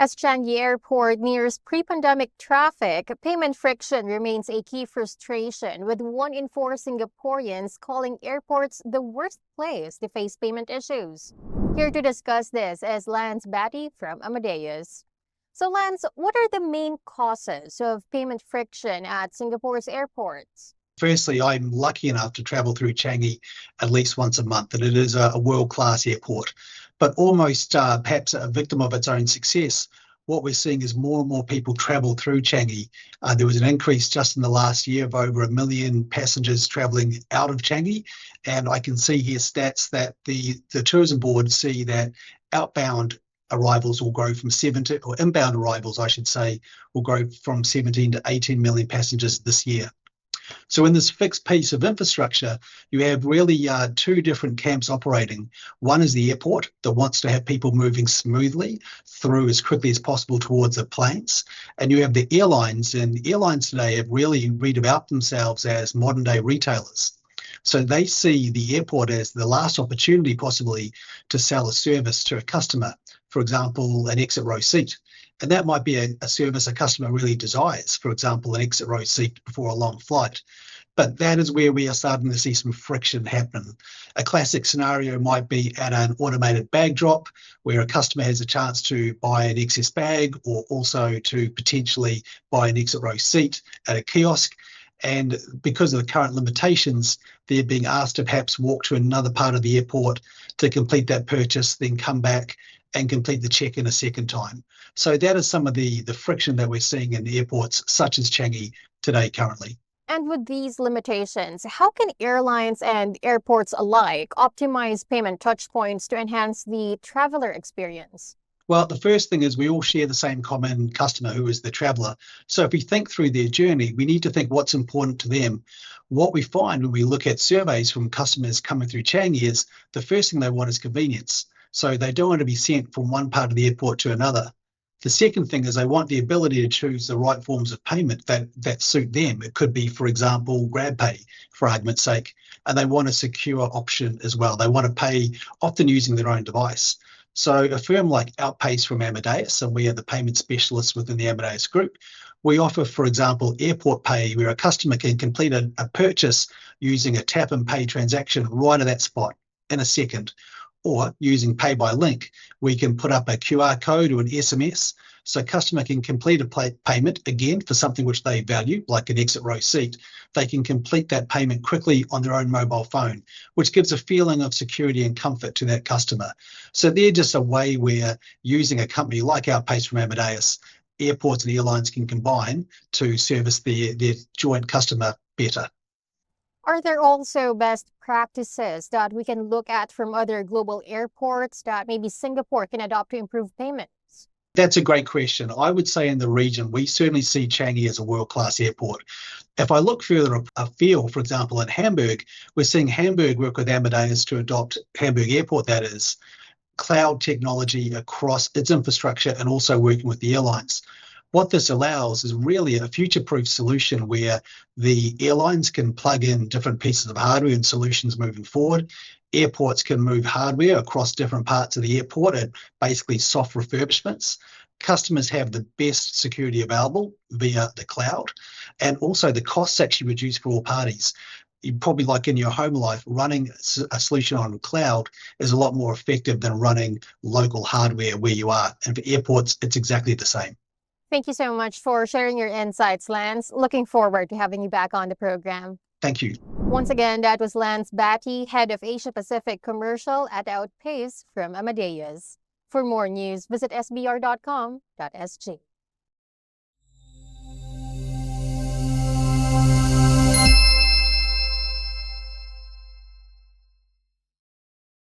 As Changi Airport nears pre-pandemic traffic, payment friction remains a key frustration, with 1 in 4 Singaporeans calling airports the worst place to face payment issues. Here to discuss this is Lance Batty from Amadeus. So Lance, what are the main causes of payment friction at Singapore's airports? Firstly, I'm lucky enough to travel through Changi at least once a month, and it is a world-class airport. But almost perhaps a victim of its own success, what we're seeing is more and more people travel through Changi. There was an increase just in the last year of over 1 million passengers traveling out of Changi, and I can see here stats that the tourism board see that outbound arrivals will grow from inbound arrivals, I should say, will grow from 17 to 18 million passengers this year. So in this fixed piece of infrastructure, you have really two different camps operating. One is the airport that wants to have people moving smoothly through as quickly as possible towards the planes. And you have the airlines, and airlines today have really redeveloped themselves as modern day retailers. So they see the airport as the last opportunity possibly to sell a service to a customer, for example, an exit row seat. And that might be a service a customer really desires, for example, an exit row seat before a long flight. But that is where we are starting to see some friction happen. A classic scenario might be at an automated bag drop, where a customer has a chance to buy an excess bag or also to potentially buy an exit row seat at a kiosk. And because of the current limitations, they're being asked to perhaps walk to another part of the airport to complete that purchase, then come back and complete the check-in a second time. So that is some of the friction that we're seeing in airports such as Changi today currently. And with these limitations, how can airlines and airports alike optimize payment touchpoints to enhance the traveler experience? Well, the first thing is we all share the same common customer, who is the traveller. So if we think through their journey, we need to think what's important to them. What we find when we look at surveys from customers coming through Changi is the first thing they want is convenience. So they don't want to be sent from one part of the airport to another. The second thing is they want the ability to choose the right forms of payment that suit them. It could be, for example, GrabPay, for argument's sake, and they want a secure option as well. They want to pay often using their own device. So a firm like Outpace from Amadeus, and we are the payment specialists within the Amadeus group, we offer, for example, airport pay, where a customer can complete a purchase using a tap and pay transaction right at that spot in a second. Or using Pay by Link, we can put up a QR code or an SMS so a customer can complete a payment, again, for something which they value, like an exit row seat. They can complete that payment quickly on their own mobile phone, which gives a feeling of security and comfort to that customer. So they're just a way where, using a company like Outpace from Amadeus, airports and airlines can combine to service their joint customer better. Are there also best practices that we can look at from other global airports that maybe Singapore can adopt to improve payments? That's a great question. I would say in the region, we certainly see Changi as a world-class airport. If I look further afield, for example, in Hamburg, we're seeing Hamburg work with Amadeus to adopt, Hamburg Airport that is, cloud technology across its infrastructure and also working with the airlines. What this allows is really a future-proof solution where the airlines can plug in different pieces of hardware and solutions moving forward. Airports can move hardware across different parts of the airport and basically soft refurbishments. Customers have the best security available via the cloud, and also the costs actually reduced for all parties. You probably, like in your home life, running a solution on cloud is a lot more effective than running local hardware where you are. And for airports, it's exactly the same. Thank you so much for sharing your insights, Lance. Looking forward to having you back on the program. Thank you. Once again, that was Lance Batty, Head of Asia Pacific Commercial at Outpace from Amadeus. For more news, visit sbr.com.sg.